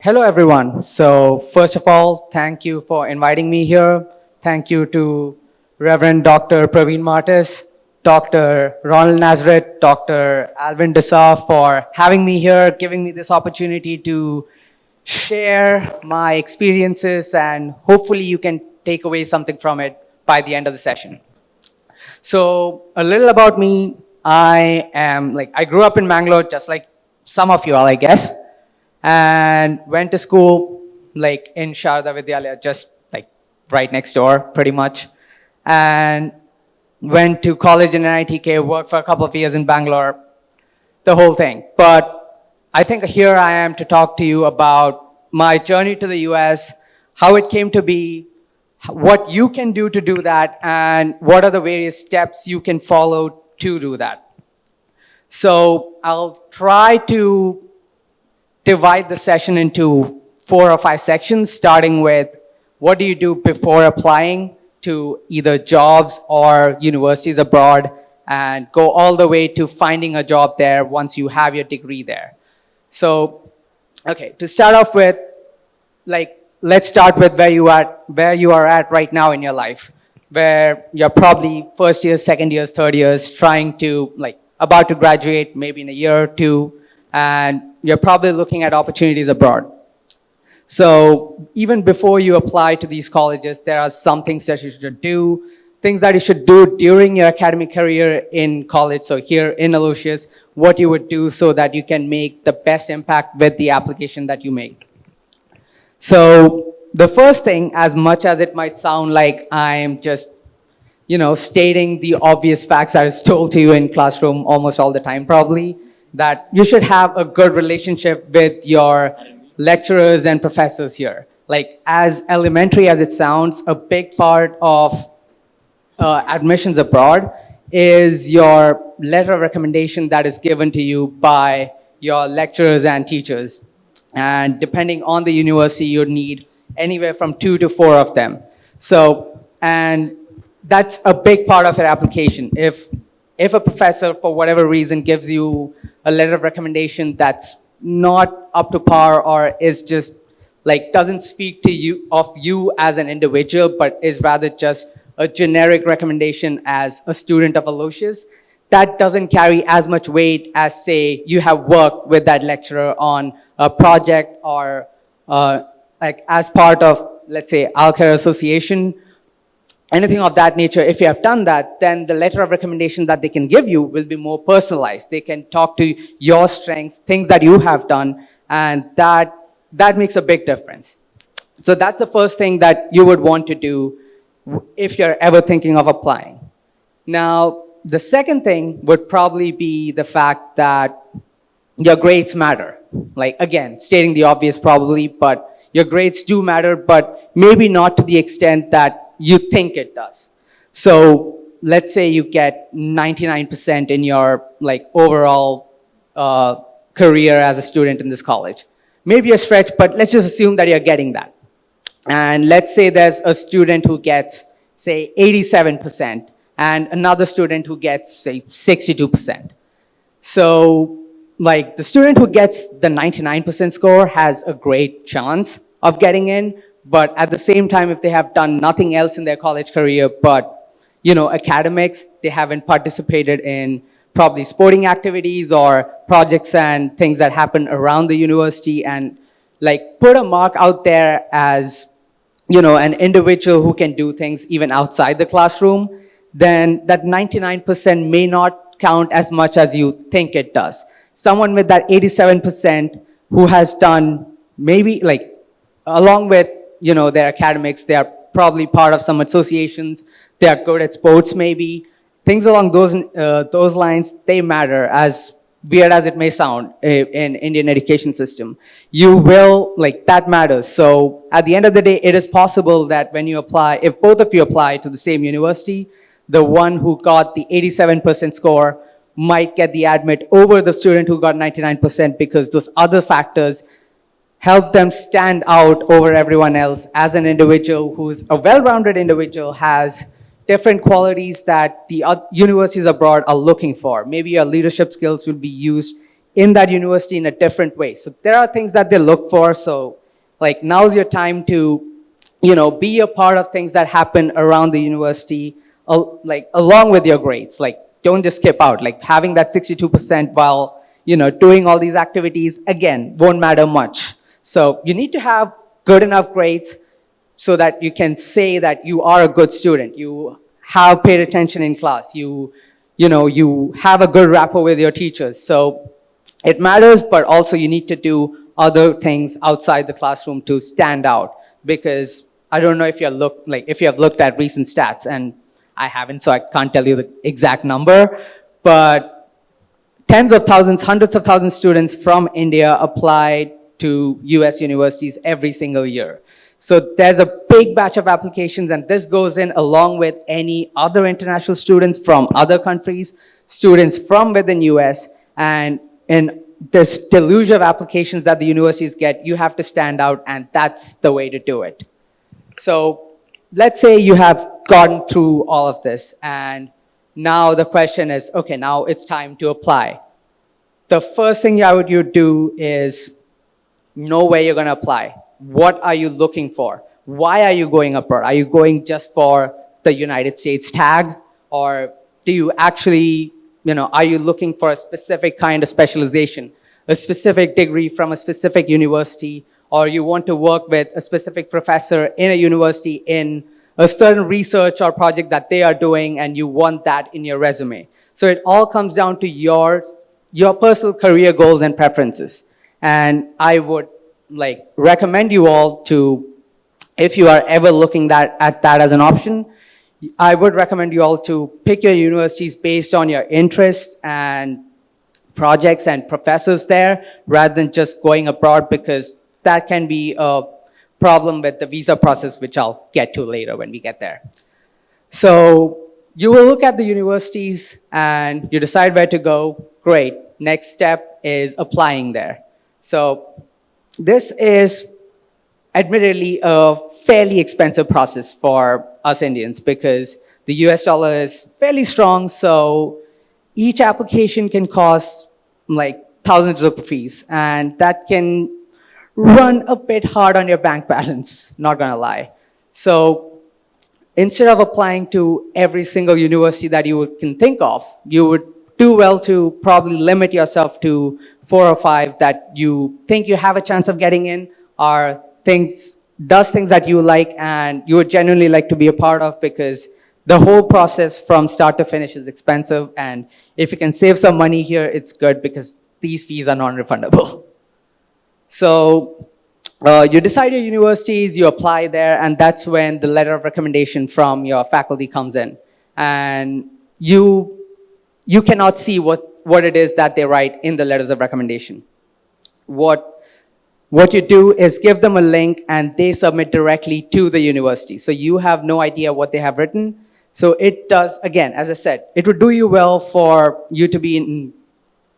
Hello, everyone. So, first of all, thank you for inviting me here. Thank you to Reverend Dr. Praveen Martis, Dr. Ronald Nazareth, Dr. Alvin Dessa for having me here, giving me this opportunity to share my experiences, and hopefully, you can take away something from it by the end of the session. So, a little about me. I grew up in Bangalore, just like some of you all, I guess, and went to school like in Sharda Vidyalaya, just like right next door, pretty much. And went to college in NITK, worked for a couple of years in Bangalore, the whole thing. But I think here I am to talk to you about my journey to the US, how it came to be, what you can do to do that, and what are the various steps you can follow to do that. So I'll try to divide the session into 4 or 5 sections, starting with what do you do before applying to either jobs or universities abroad, and go all the way to finding a job there once you have your degree there. So, okay, to start off with, let's start with where you are at right now in your life, where you're probably first years, second years, third years, trying to about to graduate maybe in a year or two, and you're probably looking at opportunities abroad. So even before you apply to these colleges, there are some things that you should do, things that you should do during your academic career in college. So here in Aloysius, what you would do so that you can make the best impact with the application that you make. So the first thing, as much as it might sound like I'm just stating the obvious facts that is told to you in classroom almost all the time, probably, that you should have a good relationship with your lecturers and professors here. Like, as elementary as it sounds, a big part of admissions abroad is your letter of recommendation that is given to you by your lecturers and teachers. And depending on the university, you need anywhere from 2 to 4 of them. So, and that's a big part of your application. If a professor, for whatever reason, gives you a letter of recommendation that's not up to par, or is just doesn't speak to you as an individual, but is rather just a generic recommendation as a student of Aloysius, that doesn't carry as much weight as, say, you have worked with that lecturer on a project, or as part of, let's say, Alcare Association, anything of that nature. If you have done that, then the letter of recommendation that they can give you will be more personalized. They can talk to your strengths, things that you have done, and that makes a big difference. So that's the first thing that you would want to do if you're ever thinking of applying. Now, the second thing would probably be the fact that your grades matter. Again, stating the obvious probably, but your grades do matter, but maybe not to the extent that you think it does. So let's say you get 99% in your overall career as a student in this college. Maybe a stretch, but let's just assume that you're getting that. And let's say there's a student who gets, say, 87%, and another student who gets, say, 62%. So the student who gets the 99% score has a great chance of getting in, but at the same time, if they have done nothing else in their college career but academics, they haven't participated in probably sporting activities or projects and things that happen around the university, and put a mark out there as an individual who can do things even outside the classroom, then that 99% may not count as much as you think it does. Someone with that 87% who has done maybe along with their academics, they are probably part of some associations, they are good at sports maybe, things along those lines, they matter, as weird as it may sound in Indian education system. You will, that matters. So at the end of the day, it is possible that when you apply, if both of you apply to the same university, the one who got the 87% score might get the admit over the student who got 99%, because those other factors help them stand out over everyone else as an individual who's a well-rounded individual, has different qualities that the universities abroad are looking for. Maybe your leadership skills will be used in that university in a different way. So there are things that they look for. So like now's your time to, be a part of things that happen around the university, like along with your grades. Like don't just skip out. Like having that 62% while, doing all these activities, again, won't matter much. So you need to have good enough grades so that you can say that you are a good student. You have paid attention in class. You have a good rapport with your teachers. So it matters, but also you need to do other things outside the classroom to stand out. Because I don't know if if you have looked at recent stats, and I haven't, so I can't tell you the exact number, but tens of thousands, hundreds of thousands of students from India apply to US universities every single year. So there's a big batch of applications, and this goes in along with any other international students from other countries, students from within US, and in this deluge of applications that the universities get, you have to stand out, and that's the way to do it. So let's say you have gone through all of this, and now the question is, okay, now it's time to apply. The first thing I would do is know where you're going to apply. What are you looking for? Why are you going abroad? Are you going just for the United States tag? Or do you actually, are you looking for a specific kind of specialization, a specific degree from a specific university, or you want to work with a specific professor in a university in a certain research or project that they are doing, and you want that in your resume? So it all comes down to your personal career goals and preferences. And I would recommend you all to, if you are ever looking at that as an option, I would recommend you all to pick your universities based on your interests and projects and professors there, rather than just going abroad, because that can be a problem with the visa process, which I'll get to later when we get there. So you will look at the universities and you decide where to go. Great. Next step is applying there. So this is admittedly a fairly expensive process for us Indians, because the US dollar is fairly strong. So each application can cost like thousands of rupees, and that can run a bit hard on your bank balance, not gonna lie. So instead of applying to every single university that you can think of, you would do well to probably limit yourself to 4 or 5 that you think you have a chance of getting in, or does things that you like and you would genuinely like to be a part of, because the whole process from start to finish is expensive, and if you can save some money here, it's good, because these fees are non-refundable. So you decide your universities, you apply there, and that's when the letter of recommendation from your faculty comes in. And you cannot see what it is that they write in the letters of recommendation. What you do is give them a link, and they submit directly to the university. So you have no idea what they have written. So it does, again, as I said, it would do you well for you to be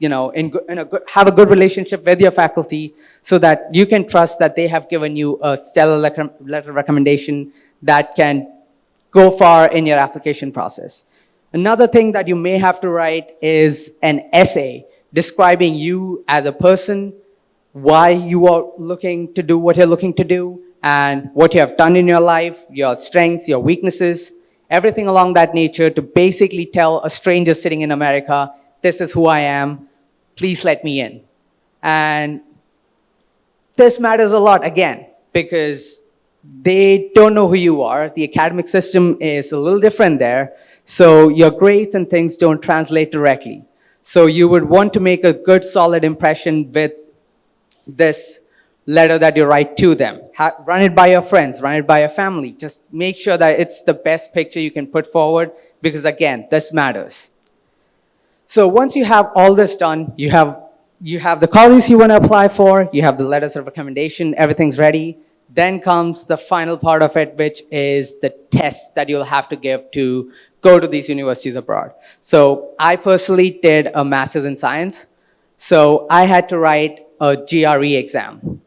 have a good relationship with your faculty, so that you can trust that they have given you a stellar letter of recommendation that can go far in your application process. Another thing that you may have to write is an essay describing you as a person, why you are looking to do what you're looking to do, and what you have done in your life, your strengths, your weaknesses, everything along that nature, to basically tell a stranger sitting in America, this is who I am, please let me in. And this matters a lot, again, because they don't know who you are. The academic system is a little different there. So your grades and things don't translate directly. So you would want to make a good, solid impression with this letter that you write to them. Run it by your friends, run it by your family. Just make sure that it's the best picture you can put forward, because again, this matters. So once you have all this done, you have the colleges you want to apply for, you have the letters of recommendation, everything's ready. Then comes the final part of it, which is the tests that you'll have to give to go to these universities abroad. So I personally did a master's in science. So I had to write a GRE exam.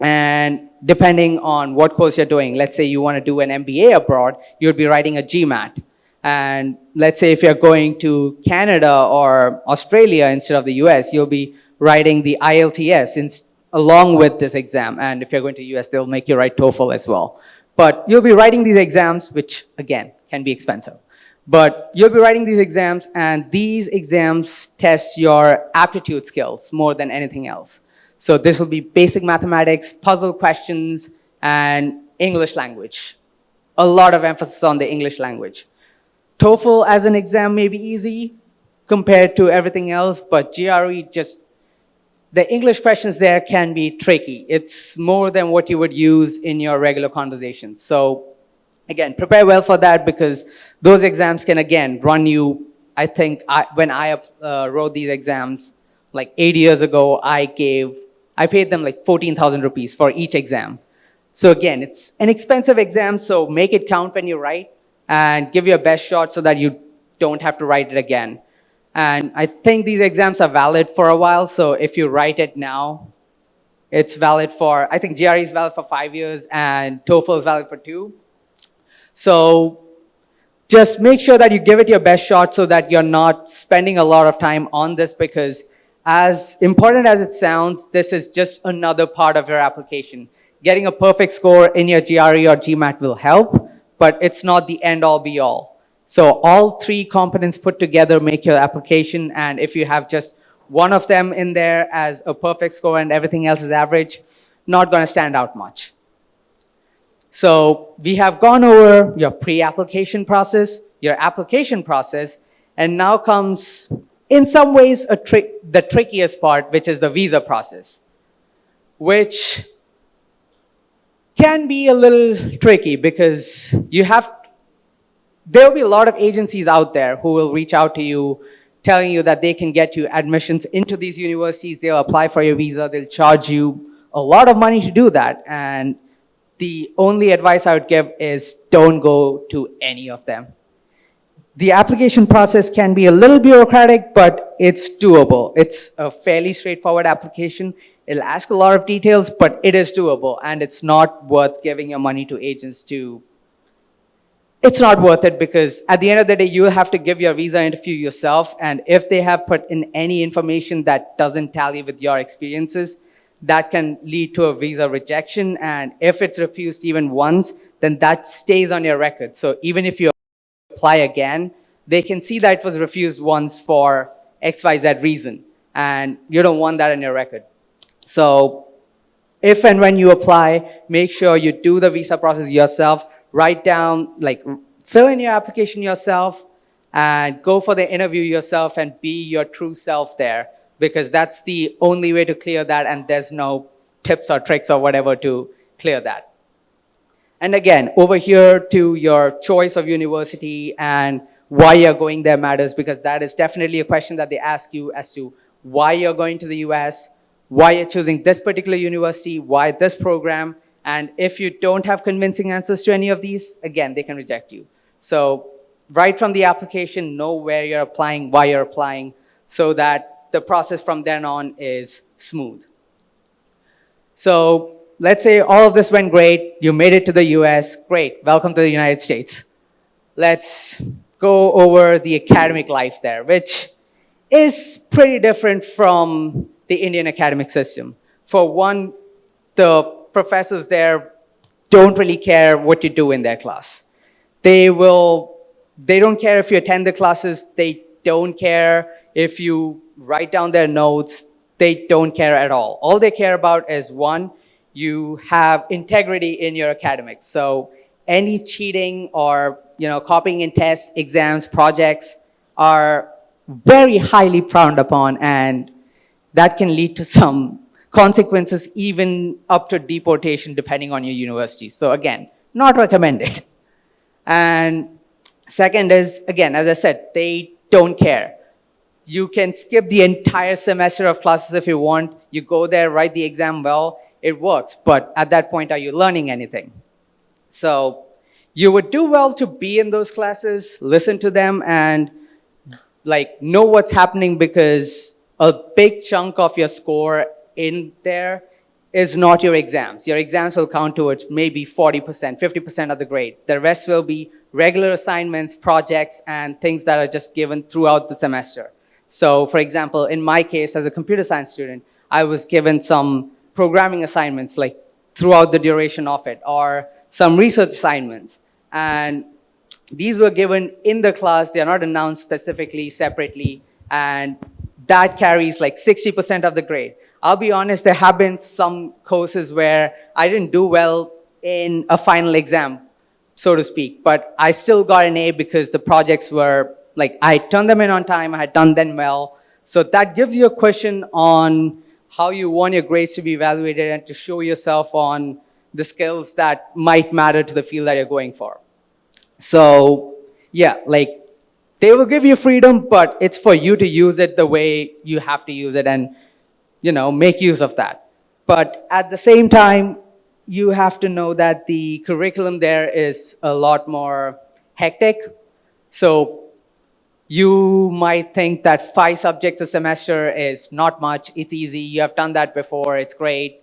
And depending on what course you're doing, let's say you want to do an MBA abroad, you'd be writing a GMAT. And let's say if you're going to Canada or Australia instead of the US, you'll be writing the IELTS along with this exam. And if you're going to US, they'll make you write TOEFL as well. But you'll be writing these exams, which again, can be expensive. But you'll be writing these exams, and these exams test your aptitude skills more than anything else. So this will be basic mathematics, puzzle questions, and English language. A lot of emphasis on the English language. TOEFL as an exam may be easy compared to everything else, but GRE the English questions there can be tricky. It's more than what you would use in your regular conversations. So again, prepare well for that, because those exams can, again, run you. I think when I wrote these exams, like 8 years ago, I paid them like 14,000 rupees for each exam. So again, it's an expensive exam, so make it count when you write and give your best shot so that you don't have to write it again. And I think these exams are valid for a while, so if you write it now, it's valid for, I think GRE is valid for 5 years and TOEFL is valid for 2. So just make sure that you give it your best shot so that you're not spending a lot of time on this, because as important as it sounds, this is just another part of your application. Getting a perfect score in your GRE or GMAT will help, but it's not the end-all be-all. So all 3 components put together make your application, and if you have just one of them in there as a perfect score and everything else is average, not going to stand out much. So we have gone over your pre-application process, your application process, and now comes, in some ways, the trickiest part, which is the visa process, which can be a little tricky because there will be a lot of agencies out there who will reach out to you telling you that they can get you admissions into these universities. They'll apply for your visa. They'll charge you a lot of money to do that. And the only advice I would give is don't go to any of them. The application process can be a little bureaucratic, but it's doable. It's a fairly straightforward application. It'll ask a lot of details, but it is doable, and it's not worth giving your money to agents to. It's not worth it, because at the end of the day, you will have to give your visa interview yourself, and if they have put in any information that doesn't tally with your experiences, that can lead to a visa rejection, and if it's refused even once, then that stays on your record. So even if you apply again, they can see that it was refused once for XYZ reason, and you don't want that on your record. So if and when you apply, make sure you do the visa process yourself, write down, fill in your application yourself, and go for the interview yourself and be your true self there, because that's the only way to clear that, and there's no tips or tricks or whatever to clear that. And again, over here to your choice of university and why you're going there matters, because that is definitely a question that they ask you as to why you're going to the US, why you're choosing this particular university, why this program, and if you don't have convincing answers to any of these, again, they can reject you. So right from the application, know where you're applying, why you're applying, so that the process from then on is smooth. So let's say all of this went great, you made it to the US, great, welcome to the United States. Let's go over the academic life there, which is pretty different from the Indian academic system. For one, the professors there don't really care what you do in their class. They don't care if you attend the classes, they don't care if you write down their notes, they don't care at all. All they care about is, one, you have integrity in your academics. So any cheating or copying in tests, exams, projects are very highly frowned upon, and that can lead to some consequences, even up to deportation, depending on your university. So again, not recommended. And second is, again, as I said, they don't care. You can skip the entire semester of classes if you want. You go there, write the exam well, it works. But at that point, are you learning anything? So you would do well to be in those classes, listen to them, and know what's happening, because a big chunk of your score in there is not your exams. Your exams will count towards maybe 40%, 50% of the grade. The rest will be regular assignments, projects, and things that are just given throughout the semester. So for example, in my case, as a computer science student, I was given some programming assignments like throughout the duration of it, or some research assignments. And these were given in the class. They are not announced specifically, separately, and that carries like 60% of the grade. I'll be honest, there have been some courses where I didn't do well in a final exam, so to speak, but I still got an A because the projects were like, I turned them in on time, I had done them well. So that gives you a question on how you want your grades to be evaluated and to show yourself on the skills that might matter to the field that you're going for. So yeah, like they will give you freedom, but it's for you to use it the way you have to use it and, make use of that. But at the same time, you have to know that the curriculum there is a lot more hectic. So you might think that 5 subjects a semester is not much, it's easy, you have done that before, it's great.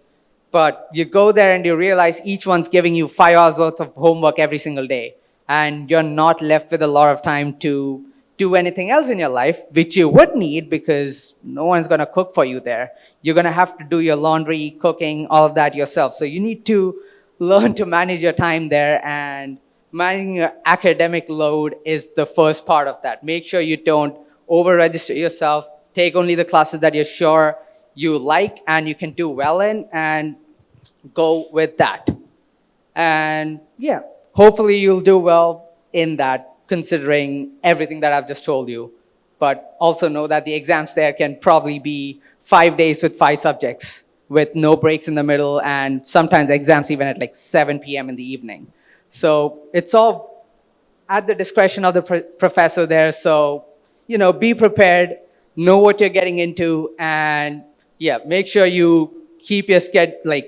But you go there and you realize each one's giving you 5 hours worth of homework every single day. And you're not left with a lot of time to do anything else in your life, which you would need because no one's going to cook for you there. You're going to have to do your laundry, cooking, all of that yourself. So you need to learn to manage your time there, and managing your academic load is the first part of that. Make sure you don't over-register yourself. Take only the classes that you're sure you like and you can do well in, and go with that. And yeah, hopefully you'll do well in that, considering everything that I've just told you. But also know that the exams there can probably be 5 days with 5 subjects with no breaks in the middle, and sometimes exams even at like 7 p.m. in the evening. So it's all at the discretion of the professor there. So, be prepared, know what you're getting into, and yeah, make sure you keep your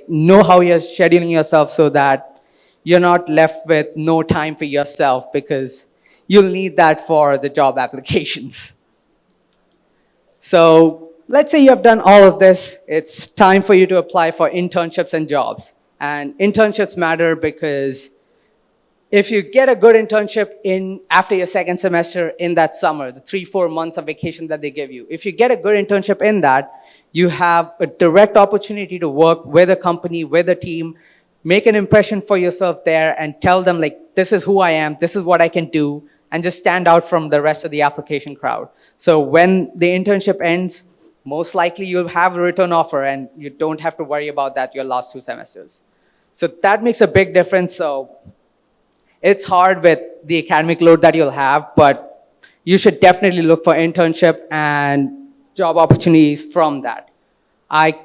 know how you're scheduling yourself so that you're not left with no time for yourself, because you'll need that for the job applications. So let's say you have done all of this. It's time for you to apply for internships and jobs. And internships matter because if you get a good internship after your second semester in that summer, the 3-4 months of vacation that they give you, if you get a good internship in that, you have a direct opportunity to work with a company, with a team, make an impression for yourself there, and tell them like, this is who I am, this is what I can do, and just stand out from the rest of the application crowd. So when the internship ends, most likely you'll have a return offer and you don't have to worry about that your last 2 semesters. So that makes a big difference. So it's hard with the academic load that you'll have, but you should definitely look for internship and job opportunities from that. I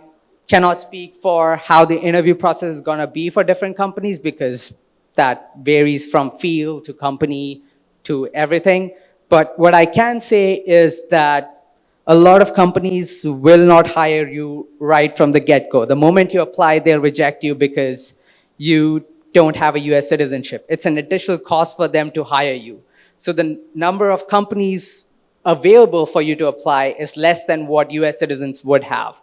cannot speak for how the interview process is going to be for different companies, because that varies from field to company to everything. But what I can say is that a lot of companies will not hire you right from the get-go. The moment you apply, they'll reject you because you don't have a US citizenship. It's an additional cost for them to hire you. So the number of companies available for you to apply is less than what US citizens would have.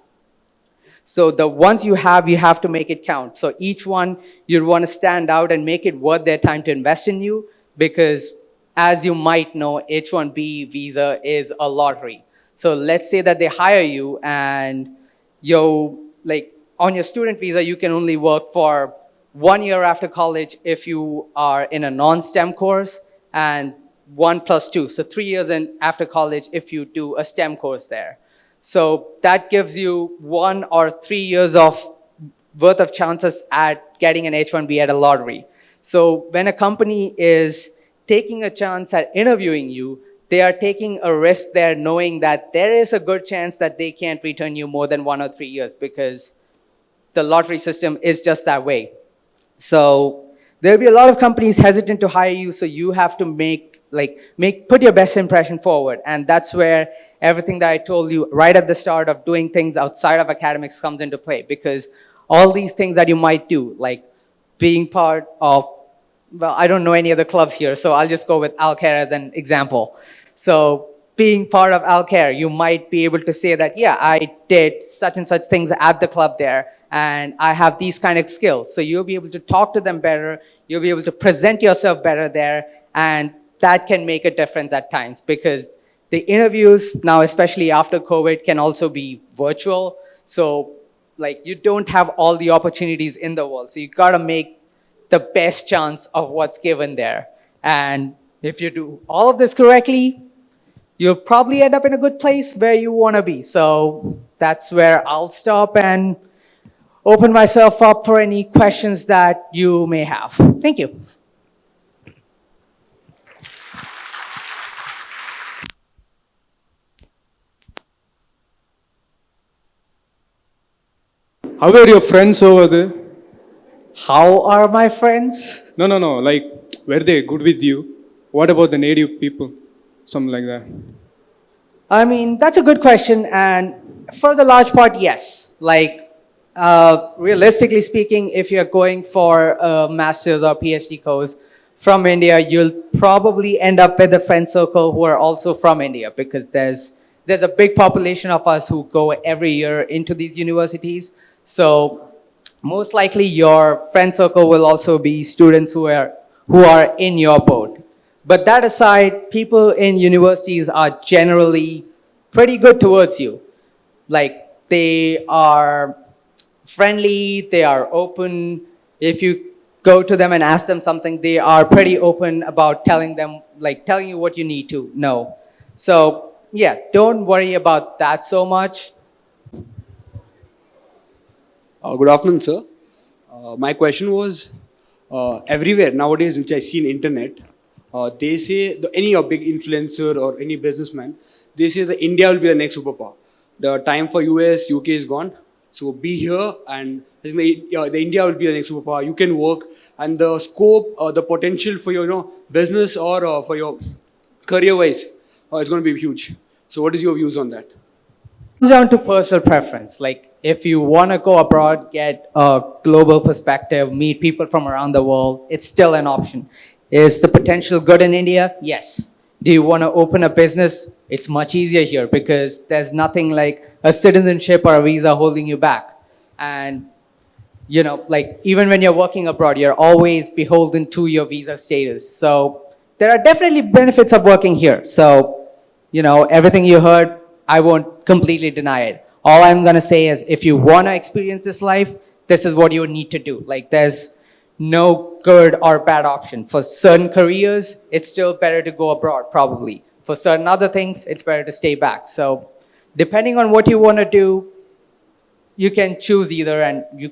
So the ones you have to make it count. So each one, you'd want to stand out and make it worth their time to invest in you, because as you might know, H-1B visa is a lottery. So let's say that they hire you and on your student visa, you can only work for 1 year after college if you are in a non-STEM course, and 1 + 2. So 3 years after college if you do a STEM course there. So that gives you 1 or 3 years of worth of chances at getting an H-1B at a lottery. So when a company is taking a chance at interviewing you, they are taking a risk there, knowing that there is a good chance that they can't return you more than 1 or 3 years, because the lottery system is just that way. So there'll be a lot of companies hesitant to hire you, so you have to put your best impression forward. And that's where everything that I told you right at the start of doing things outside of academics comes into play, because all these things that you might do, like being part of, well, I don't know any other clubs here, so I'll just go with Alcare as an example. So being part of Alcare, you might be able to say that, yeah, I did such and such things at the club there, and I have these kind of skills. So you'll be able to talk to them better, you'll be able to present yourself better there, and that can make a difference at times, because the interviews now, especially after COVID, can also be virtual. So like you don't have all the opportunities in the world. So you gotta make the best chance of what's given there. And if you do all of this correctly, you'll probably end up in a good place where you want to be. So that's where I'll stop and open myself up for any questions that you may have. Thank you. How are your friends over there? How are my friends? No. Like, were they good with you? What about the native people? Something like that. I mean, that's a good question. And for the large part, yes. Like, realistically speaking, if you're going for a master's or PhD course from India, you'll probably end up with a friend circle who are also from India because there's a big population of us who go every year into these universities. So most likely your friend circle will also be students who are in your boat. But that aside, people in universities are generally pretty good towards you. Like they are friendly, they are open. If you go to them and ask them something, they are pretty open about telling you what you need to know. So yeah, don't worry about that so much. Good afternoon, sir. My question was everywhere nowadays, which I see in internet, they say any big influencer or any businessman, they say that India will be the next superpower. The time for US, UK is gone. So be here, and I think the India will be the next superpower. You can work, and the scope, the potential for your business or for your career-wise, is going to be huge. So, what is your views on that? Comes down to personal preference. Like if you want to go abroad, get a global perspective, meet people from around the world, it's still an option. Is the potential good in India? Yes. Do you want to open a business? It's much easier here because there's nothing like a citizenship or a visa holding you back. And like even when you're working abroad, you're always beholden to your visa status. So there are definitely benefits of working here. So, everything you heard, I won't completely deny it. All I'm going to say is if you want to experience this life, this is what you need to do. Like there's no good or bad option. For certain careers, it's still better to go abroad, probably. For certain other things, it's better to stay back. So depending on what you want to do, you can choose either, and you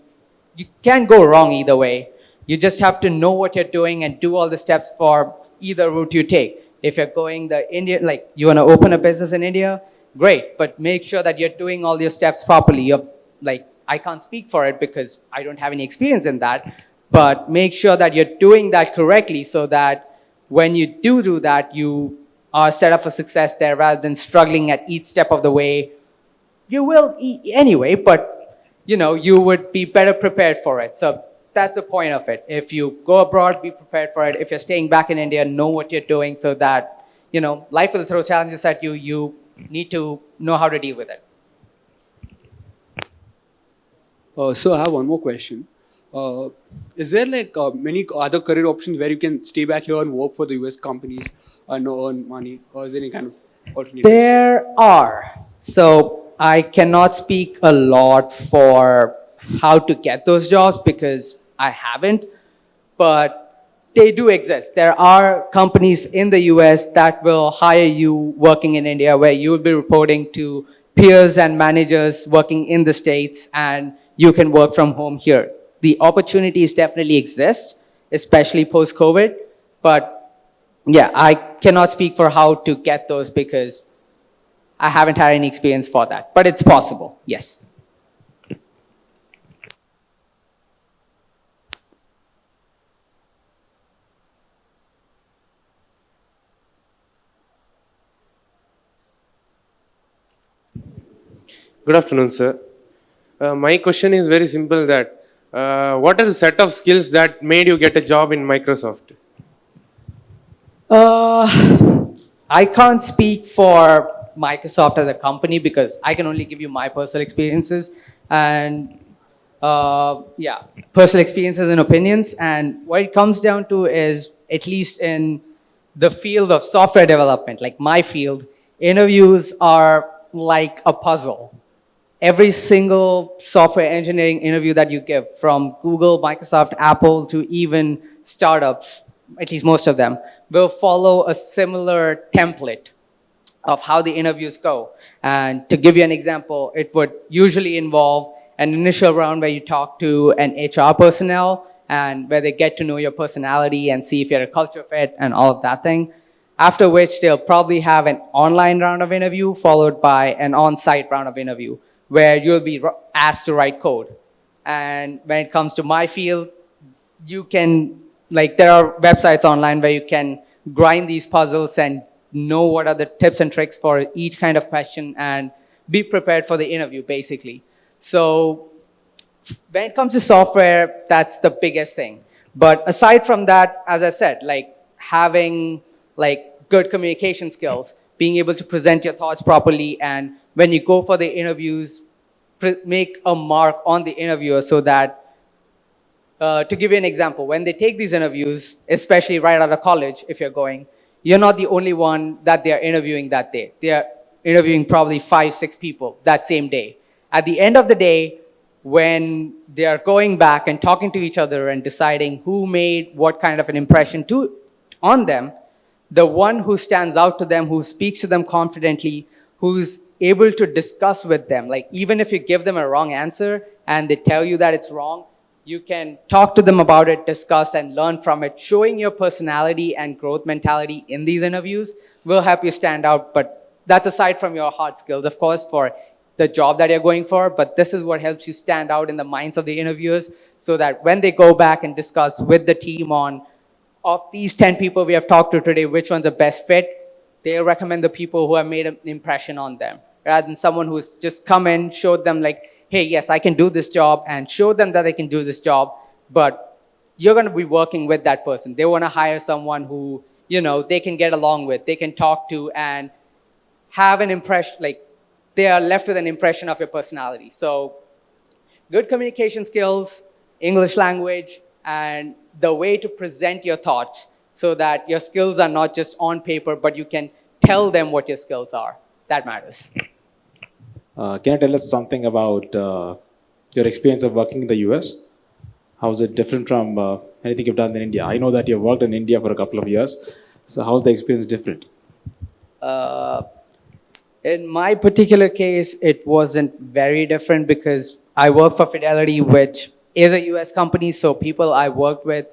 can't go wrong either way. You just have to know what you're doing and do all the steps for either route you take. If you're going the Indian, like you want to open a business in India, great, but make sure that you're doing all your steps properly. You're like, I can't speak for it because I don't have any experience in that, but make sure that you're doing that correctly so that when you do that, you are set up for success there rather than struggling at each step of the way. You will anyway, but you would be better prepared for it. So that's the point of it. If you go abroad, be prepared for it. If you're staying back in India, know what you're doing so that, life will throw challenges at you. You need to know how to deal with it. So I have one more question. Is there like many other career options where you can stay back here and work for the US companies and earn money, or is there any kind of alternatives? There are. So I cannot speak a lot for how to get those jobs because I haven't, but they do exist. There are companies in the US that will hire you working in India where you will be reporting to peers and managers working in the States and you can work from home here. The opportunities definitely exist, especially post-COVID, but yeah, I cannot speak for how to get those because I haven't had any experience for that, but it's possible, yes. Good afternoon, sir. My question is very simple that what are the set of skills that made you get a job in Microsoft? I can't speak for Microsoft as a company because I can only give you my personal experiences and personal experiences and opinions. And what it comes down to is, at least in the field of software development, like my field, interviews are like a puzzle. Every single software engineering interview that you give, from Google, Microsoft, Apple, to even startups, at least most of them, will follow a similar template of how the interviews go. And to give you an example, it would usually involve an initial round where you talk to an HR personnel and where they get to know your personality and see if you're a culture fit and all of that thing. After which they'll probably have an online round of interview followed by an on-site round of interview where you'll be asked to write code. And when it comes to my field, you can, like, there are websites online where you can grind these puzzles and know what are the tips and tricks for each kind of question and be prepared for the interview, basically. So when it comes to software, that's the biggest thing. But aside from that, as I said, like having like good communication skills, being able to present your thoughts properly, and when you go for the interviews, make a mark on the interviewer so that, to give you an example, when they take these interviews, especially right out of college, if you're going, you're not the only one that they're interviewing that day. They're interviewing probably 5, 6 people that same day. At the end of the day, when they're going back and talking to each other and deciding who made what kind of an impression on them, the one who stands out to them, who speaks to them confidently, who's able to discuss with them, like even if you give them a wrong answer and they tell you that it's wrong, you can talk to them about it, discuss, and learn from it. Showing your personality and growth mentality in these interviews will help you stand out. But that's aside from your hard skills, of course, for the job that you're going for. But this is what helps you stand out in the minds of the interviewers, so that when they go back and discuss with the team on, of these 10 people we have talked to today, which one's the best fit, they'll recommend the people who have made an impression on them, rather than someone who's just come in, showed them like, hey, yes, I can do this job, and show them that they can do this job, but you're going to be working with that person. They want to hire someone who, you know, they can get along with, they can talk to, and have an impression, like they are left with an impression of your personality. So good communication skills, English language, and the way to present your thoughts so that your skills are not just on paper, but you can tell them what your skills are. That matters. Can you tell us something about your experience of working in the US? How is it different from anything you've done in India? I know that you've worked in India for a couple of years. So how's the experience different? In my particular case, it wasn't very different because I work for Fidelity, which is a US company. So people I work with,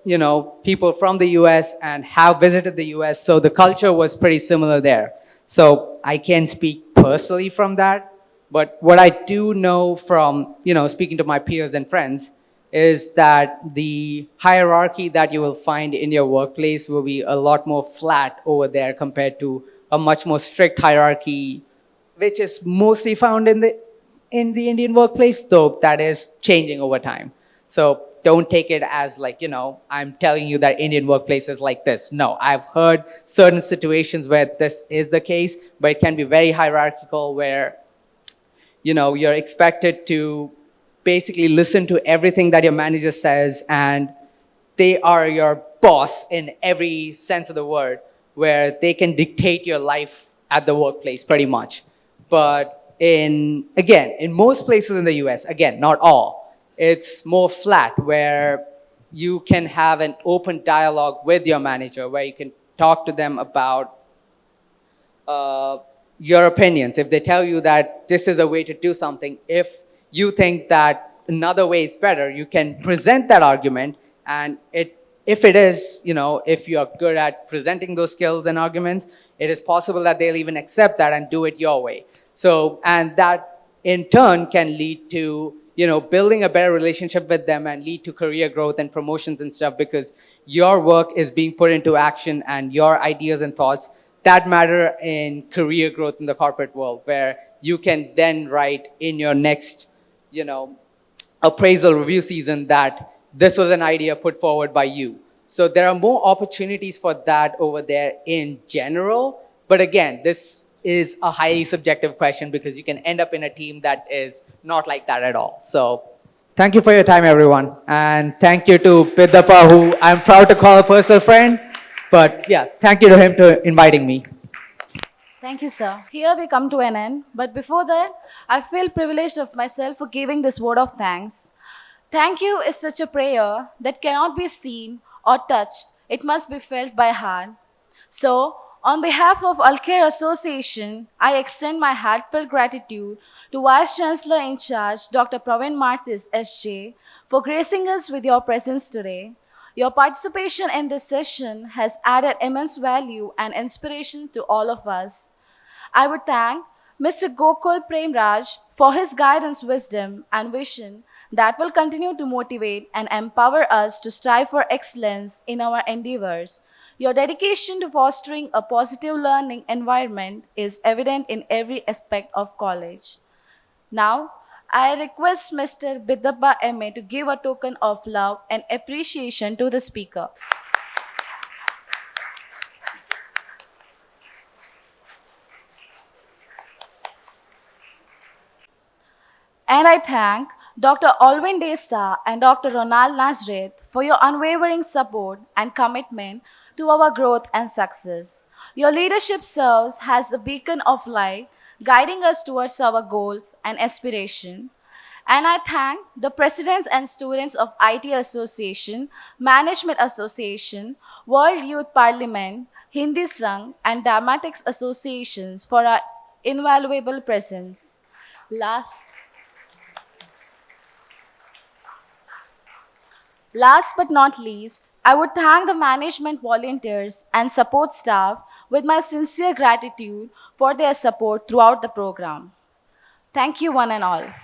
you know, people from the US and have visited the US. So the culture was pretty similar there. So I can't speak personally from that, but what I do know from, you know, speaking to my peers and friends is that the hierarchy that you will find in your workplace will be a lot more flat over there compared to a much more strict hierarchy, which is mostly found in the Indian workplace, though that is changing over time. So don't take it as like, you know, I'm telling you that Indian workplace is like this. No, I've heard certain situations where this is the case, but it can be very hierarchical where, you know, you're expected to basically listen to everything that your manager says, and they are your boss in every sense of the word, where they can dictate your life at the workplace pretty much. But in most places in the US, again, not all, it's more flat, where you can have an open dialogue with your manager, where you can talk to them about your opinions. If they tell you that this is a way to do something, if you think that another way is better, you can present that argument. And if it is, you know, if you're good at presenting those skills and arguments, it is possible that they'll even accept that and do it your way. So, and that in turn can lead to, you know, building a better relationship with them and lead to career growth and promotions and stuff, because your work is being put into action and your ideas and thoughts that matter in career growth in the corporate world, where you can then write in your next, you know, appraisal review season that this was an idea put forward by you. So there are more opportunities for that over there in general. But again, this is a highly subjective question because you can end up in a team that is not like that at all. So thank you for your time, everyone. And thank you to Piddappa, who I'm proud to call a personal friend. But yeah, thank you to him for inviting me. Thank you, sir. Here we come to an end. But before that, I feel privileged of myself for giving this word of thanks. Thank you is such a prayer that cannot be seen or touched. It must be felt by heart. So, on behalf of Alcare Association, I extend my heartfelt gratitude to Vice Chancellor in charge, Dr. Praveen Martis, SJ, for gracing us with your presence today. Your participation in this session has added immense value and inspiration to all of us. I would thank Mr. Gokul Premraj for his guidance, wisdom, and vision that will continue to motivate and empower us to strive for excellence in our endeavors. Your dedication to fostering a positive learning environment is evident in every aspect of college. Now, I request Mr. Bidappa MA to give a token of love and appreciation to the speaker. And I thank Dr. Alwyn Desa and Dr. Ronald Nazareth for your unwavering support and commitment to our growth and success. Your leadership serves as a beacon of light, guiding us towards our goals and aspiration. And I thank the presidents and students of IT Association, Management Association, World Youth Parliament, Hindi Sangh, and Dramatics Associations for our invaluable presence. Last but not least, I would thank the management volunteers and support staff with my sincere gratitude for their support throughout the program. Thank you, one and all.